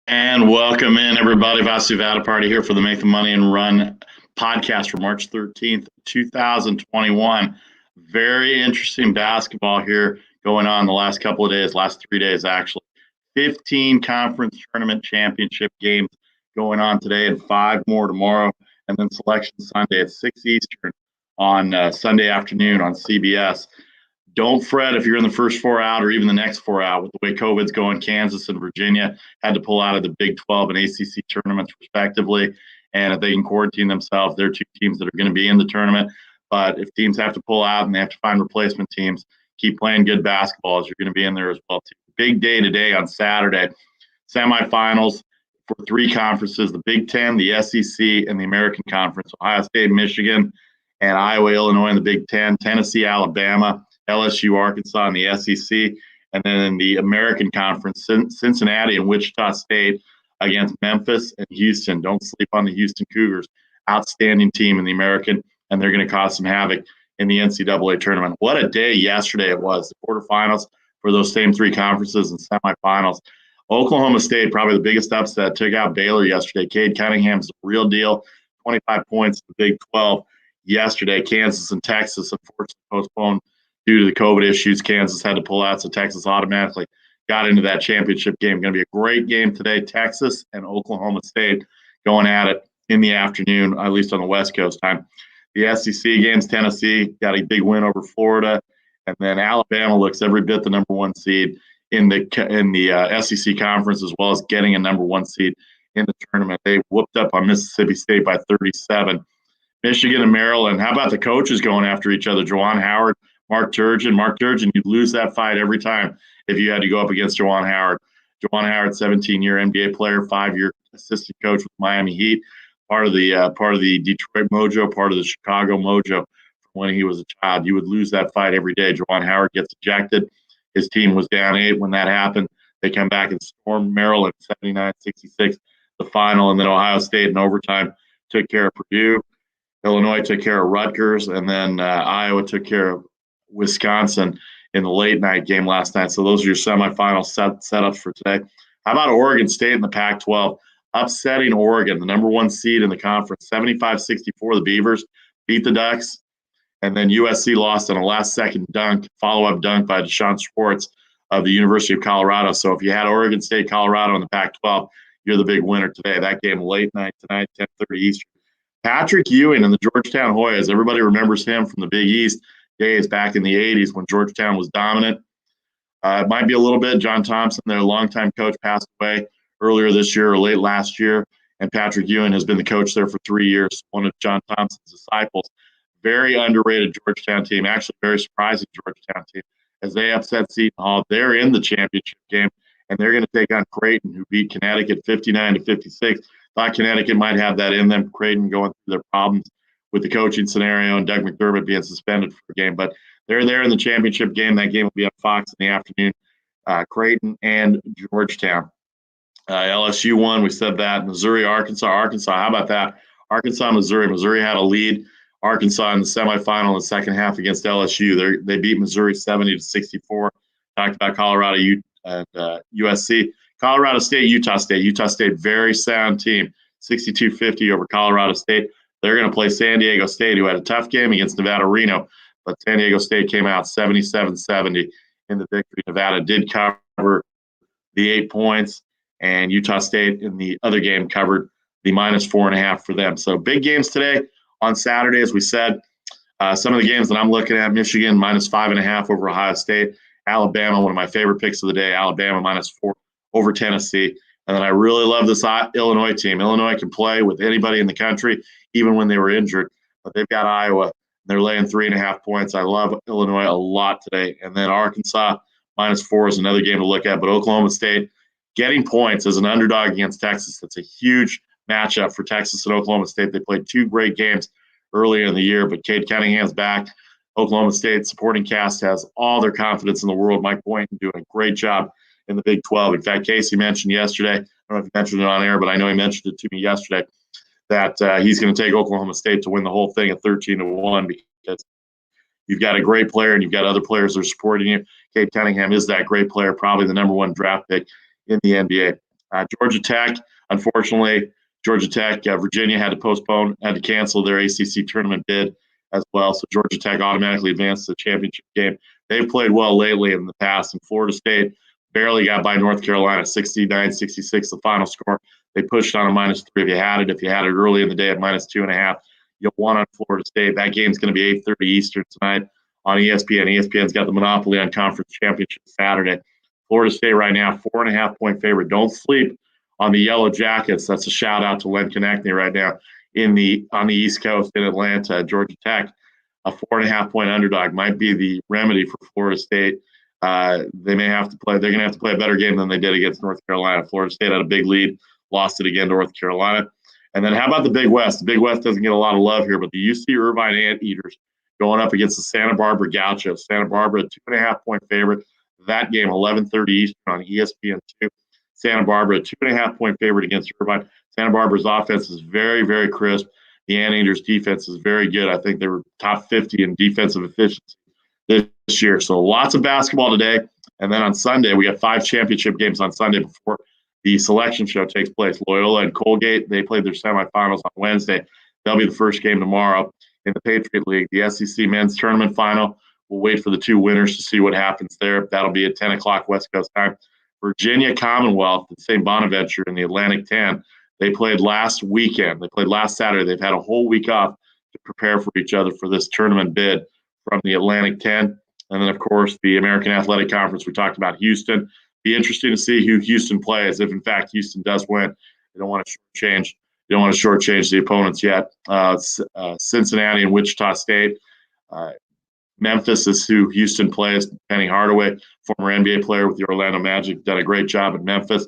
And welcome in, everybody. Vasu Vaddiparty here for the Make the Money and Run podcast for March 13th, 2021. Very interesting basketball here going on the last couple of days, last 3 days, actually. 15 conference tournament championship games going on today and 5 more tomorrow. And then Selection Sunday at 6 Eastern on Sunday afternoon on CBS. Don't fret if you're in the first 4 out or even the next 4 out. With the way COVID's going, Kansas and Virginia had to pull out of the Big 12 and ACC tournaments respectively. And if they can quarantine themselves, they're two teams that are going to be in the tournament. But if teams have to pull out and they have to find replacement teams, keep playing good basketball as you're going to be in there as well too. Big day today on Saturday. Semifinals for 3 conferences, the Big Ten, the SEC, and the American Conference. Ohio State, Michigan, and Iowa, Illinois in the Big Ten, Tennessee, Alabama, LSU, Arkansas in the SEC, and then in the American Conference, Cincinnati and Wichita State against Memphis and Houston. Don't sleep on the Houston Cougars. Outstanding team in the American, and they're going to cause some havoc in the NCAA tournament. What a day yesterday it was. The quarterfinals for those same 3 conferences and semifinals. Oklahoma State, probably the biggest upset, took out Baylor yesterday. Cade Cunningham's the real deal, 25 points in the Big 12 yesterday. Kansas and Texas, unfortunately, postponed due to the COVID issues. Kansas had to pull out, so Texas automatically got into that championship game. Going to be a great game today. Texas and Oklahoma State going at it in the afternoon, at least on the West Coast time. The SEC games, Tennessee got a big win over Florida, and then Alabama looks every bit the number 1 seed in the SEC conference, as well as getting a number 1 seed in the tournament. They whooped up on Mississippi State by 37. Michigan and Maryland. How about the coaches going after each other? Juwan Howard, Mark Turgeon, you'd lose that fight every time if you had to go up against Juwan Howard. Juwan Howard, 17-year NBA player, 5-year assistant coach with Miami Heat, part of the Detroit Mojo, part of the Chicago Mojo from when he was a child. You would lose that fight every day. Juwan Howard gets ejected. His team was down 8 when that happened. They come back and storm Maryland 79-66, the final, and then Ohio State in overtime took care of Purdue. Illinois took care of Rutgers, and then Iowa took care of Wisconsin in the late night game last night. So those are your semifinal setups for today. How about Oregon State in the Pac-12? Upsetting Oregon, the number 1 seed in the conference, 75-64. The Beavers beat the Ducks. And then USC lost on a last-second dunk, follow-up dunk by Deshaun Schwartz of the University of Colorado. So if you had Oregon State, Colorado in the Pac-12, you're the big winner today. That game late night tonight, 10:30 Eastern. Patrick Ewing and the Georgetown Hoyas. Everybody remembers him from the Big East days back in the 80s when Georgetown was dominant. It might be a little bit. John Thompson, their longtime coach, passed away earlier this year or late last year, and Patrick Ewing has been the coach there for 3 years, one of John Thompson's disciples. Very underrated Georgetown team, actually very surprising Georgetown team, as they upset Seton Hall. They're in the championship game, and they're going to take on Creighton, who beat Connecticut 59-56. Thought Connecticut might have that in them. Creighton going through their problems with the coaching scenario and Doug McDermott being suspended for a game. But they're there in the championship game. That game will be on Fox in the afternoon. Creighton and Georgetown. LSU won. We said that. Missouri, Arkansas. How about that? Arkansas, Missouri. Missouri had a lead. Arkansas in the semifinal in the second half against LSU. They beat Missouri 70-64. Talked about Colorado and USC. Colorado State, Utah State. Utah State, very sound team, 62-50 over Colorado State. They're going to play San Diego State, who had a tough game against Nevada Reno, but San Diego State came out 77-70 in the victory. Nevada did cover the 8 points, and Utah State in the other game covered the -4.5 for them. So big games today on Saturday, as we said. Some of the games that I'm looking at: Michigan -5.5 over Ohio State. Alabama, one of my favorite picks of the day, Alabama -4 over Tennessee. And then I really love this Illinois team. Illinois can play with anybody in the country, even when they were injured. But they've got Iowa. They're laying 3.5 points. I love Illinois a lot today. And then Arkansas -4 is another game to look at. But Oklahoma State getting points as an underdog against Texas. That's a huge matchup for Texas and Oklahoma State. They played 2 great games earlier in the year, but Cade Cunningham's back. Oklahoma State supporting cast has all their confidence in the world. Mike Boynton doing a great job in the Big 12. In fact, Casey mentioned yesterday, I don't know if he mentioned it on air, but I know he mentioned it to me yesterday, that he's going to take Oklahoma State to win the whole thing at 13-1 because you've got a great player and you've got other players that are supporting you. Cade Cunningham is that great player, probably the number 1 draft pick in the NBA. Georgia Tech, unfortunately, Virginia had to cancel their ACC tournament bid as well. So Georgia Tech automatically advanced to the championship game. They've played well lately in the past, and Florida State barely got by North Carolina, 69-66, the final score. They pushed on a -3 if you had it early in the day at -2.5. You'll won on Florida State. That game's going to be 8:30 Eastern tonight on ESPN. ESPN's got the monopoly on conference championship Saturday. Florida State right now, 4.5-point favorite. Don't sleep on the Yellow Jackets. That's a shout out to Len Konechny right now on the East Coast in Atlanta. Georgia Tech, a 4.5-point underdog might be the remedy for Florida State. They may have to play. They're going to have to play a better game than they did against North Carolina. Florida State had a big lead, lost it again to North Carolina. And then how about the Big West? The Big West doesn't get a lot of love here, but the UC Irvine Anteaters going up against the Santa Barbara Gauchos. Santa Barbara, a 2.5-point favorite. That game, 11:30 Eastern on ESPN2. Santa Barbara, a 2.5-point favorite against Irvine. Santa Barbara's offense is very, very crisp. The Anteaters' defense is very good. I think they were top 50 in defensive efficiency this year. So lots of basketball today. And then on Sunday, we have 5 championship games on Sunday before the selection show takes place. Loyola and Colgate, they played their semifinals on Wednesday. That'll be the first game tomorrow in the Patriot League. The SEC men's tournament final. We'll wait for the 2 winners to see what happens there. That'll be at 10 o'clock West Coast time. Virginia Commonwealth at St. Bonaventure in the Atlantic 10. They played last weekend. They played last Saturday. They've had a whole week off to prepare for each other for this tournament bid from the Atlantic 10. And then, of course, the American Athletic Conference. We talked about Houston. Be interesting to see who Houston plays. If, in fact, Houston does win, they don't want to shortchange. They don't want to shortchange the opponents yet. Cincinnati and Wichita State. Memphis is who Houston plays. Penny Hardaway, former NBA player with the Orlando Magic, done a great job at Memphis.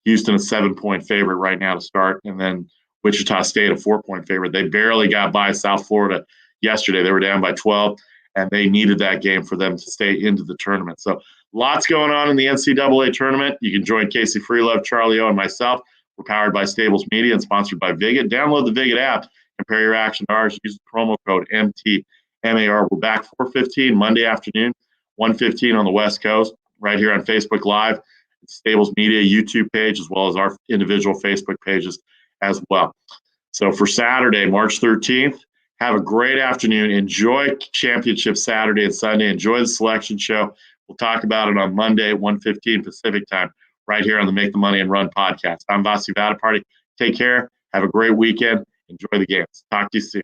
Houston, a 7-point favorite right now to start. And then Wichita State, a 4-point favorite. They barely got by South Florida yesterday. They were down by 12, and they needed that game for them to stay into the tournament. So lots going on in the NCAA tournament. You can join Casey Freelove, Charlie O, and myself. We're powered by Stables Media and sponsored by Viget. Download the Viget app. Compare your action to ours. Use the promo code MTMAR. We're back 4:15 Monday afternoon, 1:15 on the West Coast, right here on Facebook Live, Stables Media YouTube page, as well as our individual Facebook pages as well. So for Saturday, March 13th, have a great afternoon. Enjoy Championship Saturday and Sunday. Enjoy the selection show. We'll talk about it on Monday, 1:15 Pacific time, right here on the Make the Money and Run podcast. I'm Vasu Vaddiparty. Take care. Have a great weekend. Enjoy the games. Talk to you soon.